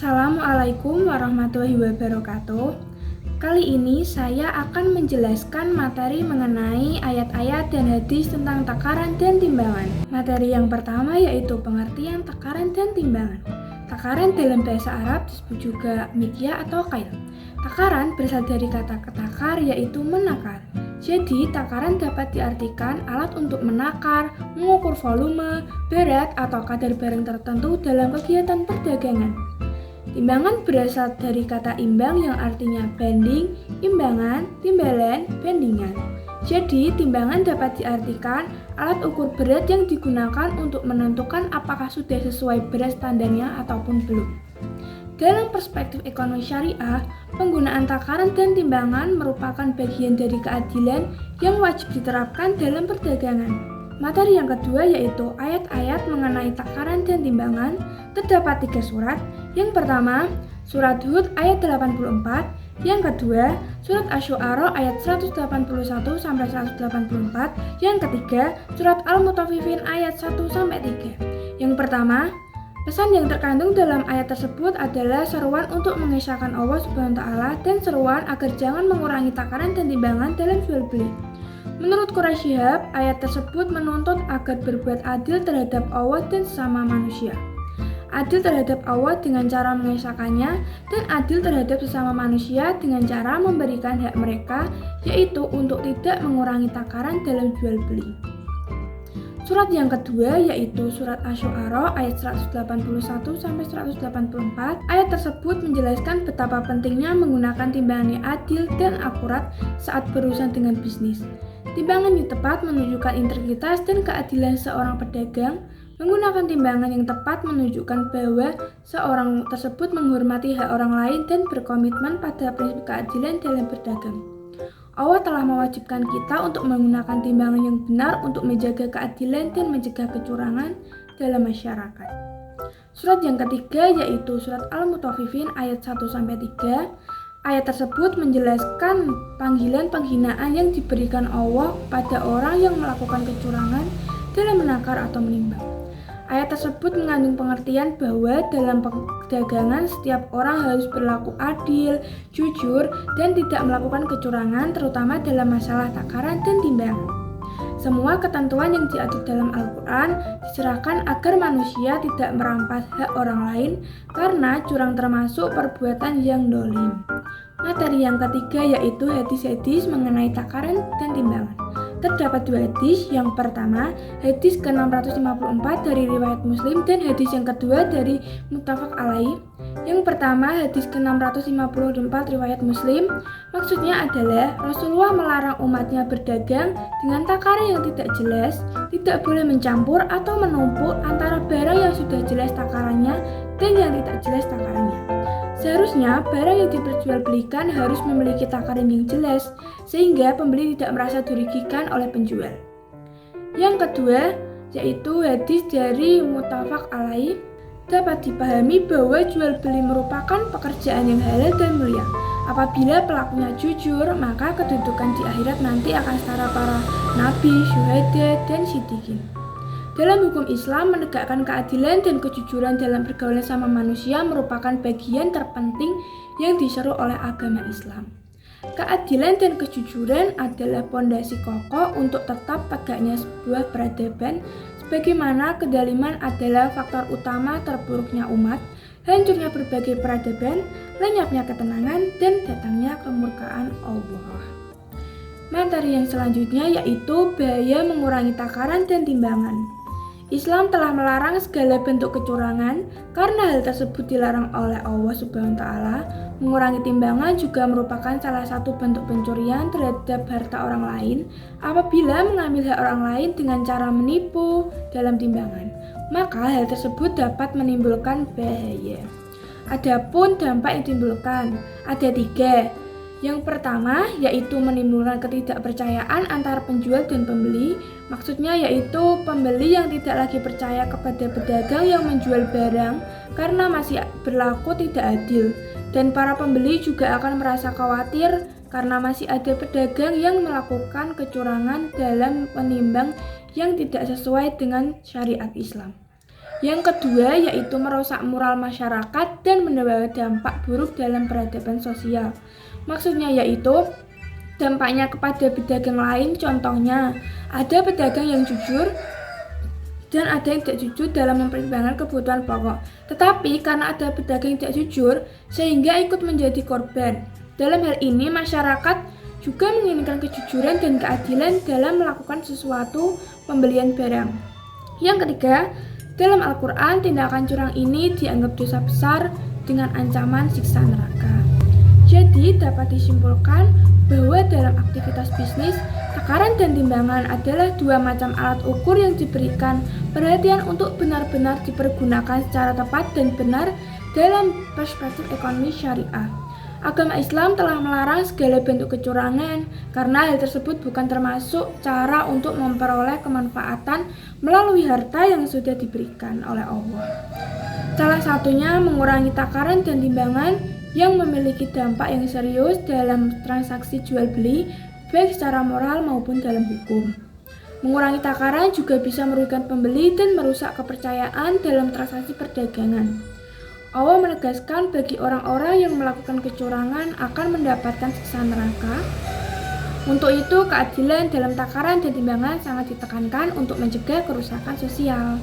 Assalamualaikum warahmatullahi wabarakatuh. Kali ini saya akan menjelaskan materi mengenai ayat-ayat dan hadis tentang takaran dan timbangan. Materi yang pertama yaitu pengertian takaran dan timbangan. Takaran dalam bahasa Arab disebut juga mikyah atau kail. Takaran berasal dari kata ketakar yaitu menakar. Jadi, takaran dapat diartikan alat untuk menakar, mengukur volume, berat, atau kadar barang tertentu dalam kegiatan perdagangan. Timbangan berasal dari kata imbang yang artinya banding, imbangan, timbalan, bandingan. Jadi, timbangan dapat diartikan alat ukur berat yang digunakan untuk menentukan apakah sudah sesuai berat standarnya ataupun belum. Dalam perspektif ekonomi syariah, penggunaan takaran dan timbangan merupakan bagian dari keadilan yang wajib diterapkan dalam perdagangan. Materi yang kedua yaitu ayat-ayat mengenai takaran dan timbangan. Terdapat 3 surat. Yang pertama, surat Hud ayat 84. Yang kedua, surat Asy-Syu'ara ayat 181-184. Yang ketiga, surat Al-Mutaffifin ayat 1-3. Yang pertama, pesan yang terkandung dalam ayat tersebut adalah seruan untuk mengesahkan Allah Subhanahu wa taala dan seruan agar jangan mengurangi takaran dan timbangan dalam jual beli. Menurut Quraisy Shihab, ayat tersebut menuntut agar berbuat adil terhadap Allah dan sesama manusia. Adil terhadap Allah dengan cara mengesahkannya dan adil terhadap sesama manusia dengan cara memberikan hak mereka, yaitu untuk tidak mengurangi takaran dalam jual beli. Surat yang kedua yaitu surat Asy-Syu'ara ayat 181-184. Ayat tersebut menjelaskan betapa pentingnya menggunakan timbangan yang adil dan akurat saat berurusan dengan bisnis. Timbangan yang tepat menunjukkan integritas dan keadilan seorang pedagang. Menggunakan timbangan yang tepat menunjukkan bahwa seorang tersebut menghormati hak orang lain dan berkomitmen pada prinsip keadilan dalam berdagang. Allah telah mewajibkan kita untuk menggunakan timbangan yang benar untuk menjaga keadilan dan mencegah kecurangan dalam masyarakat. Surat yang ketiga yaitu surat Al-Mutaffifin ayat 1-3. Ayat tersebut menjelaskan panggilan penghinaan yang diberikan Allah pada orang yang melakukan kecurangan dalam menakar atau menimbang. Ayat tersebut mengandung pengertian bahwa dalam perdagangan setiap orang harus berlaku adil, jujur, dan tidak melakukan kecurangan terutama dalam masalah takaran dan timbangan. Semua ketentuan yang diatur dalam Al-Quran diserahkan agar manusia tidak merampas hak orang lain karena curang termasuk perbuatan yang dolim. Materi yang ketiga yaitu hadis-hadis mengenai takaran dan timbangan. Terdapat 2 hadis, yang pertama hadis ke-654 dari riwayat Muslim dan hadis yang kedua dari Muttafaq alaih. Yang pertama hadis ke-654 riwayat Muslim, maksudnya adalah Rasulullah melarang umatnya berdagang dengan takaran yang tidak jelas, tidak boleh mencampur atau menumpuk antara barang yang sudah jelas takarannya dan yang tidak jelas takarannya. Seharusnya barang yang diperjualbelikan harus memiliki takaran yang jelas sehingga pembeli tidak merasa dirugikan oleh penjual. Yang kedua yaitu hadis dari Muttafaq alaih. Dapat dipahami bahwa jual beli merupakan pekerjaan yang halal dan mulia. Apabila pelakunya jujur, maka kedudukan di akhirat nanti akan setara para nabi, syuhada, dan siddiqin. Dalam hukum Islam, menegakkan keadilan dan kejujuran dalam pergaulan sama manusia merupakan bagian terpenting yang diseru oleh agama Islam. Keadilan dan kejujuran adalah pondasi kokoh untuk tetap tegaknya sebuah peradaban, sebagaimana kedaliman adalah faktor utama terpuruknya umat, hancurnya berbagai peradaban, lenyapnya ketenangan, dan datangnya kemurkaan Allah. Materi yang selanjutnya yaitu bahaya mengurangi takaran dan timbangan. Islam telah melarang segala bentuk kecurangan karena hal tersebut dilarang oleh Allah Subhanahu wa taala. Mengurangi timbangan juga merupakan salah satu bentuk pencurian terhadap harta orang lain apabila mengambil hak orang lain dengan cara menipu dalam timbangan. Maka hal tersebut dapat menimbulkan bahaya. Adapun dampak yang ditimbulkan ada 3. Yang pertama yaitu menimbulkan ketidakpercayaan antara penjual dan pembeli. Maksudnya yaitu pembeli yang tidak lagi percaya kepada pedagang yang menjual barang karena masih berlaku tidak adil. Dan para pembeli juga akan merasa khawatir karena masih ada pedagang yang melakukan kecurangan dalam menimbang yang tidak sesuai dengan syariat Islam. Yang kedua yaitu merusak moral masyarakat dan membawa dampak buruk dalam peradaban sosial. Maksudnya yaitu dampaknya kepada pedagang lain, contohnya ada pedagang yang jujur dan ada yang tidak jujur dalam mempertimbangkan kebutuhan pokok. Tetapi karena ada pedagang yang tidak jujur sehingga ikut menjadi korban. Dalam hal ini masyarakat juga menginginkan kejujuran dan keadilan dalam melakukan sesuatu pembelian barang. Yang ketiga, dalam Al-Quran tindakan curang ini dianggap dosa besar dengan ancaman siksa neraka. Jadi dapat disimpulkan bahwa dalam aktivitas bisnis, takaran dan timbangan adalah dua macam alat ukur yang diberikan perhatian untuk benar-benar dipergunakan secara tepat dan benar dalam perspektif ekonomi syariah. Agama Islam telah melarang segala bentuk kecurangan karena hal tersebut bukan termasuk cara untuk memperoleh kemanfaatan melalui harta yang sudah diberikan oleh Allah. Salah satunya mengurangi takaran dan timbangan yang memiliki dampak yang serius dalam transaksi jual beli baik secara moral maupun dalam hukum. Mengurangi takaran juga bisa merugikan pembeli dan merusak kepercayaan dalam transaksi perdagangan. Allah menegaskan bagi orang-orang yang melakukan kecurangan akan mendapatkan siksa neraka. Untuk itu, keadilan dalam takaran dan timbangan sangat ditekankan untuk mencegah kerusakan sosial.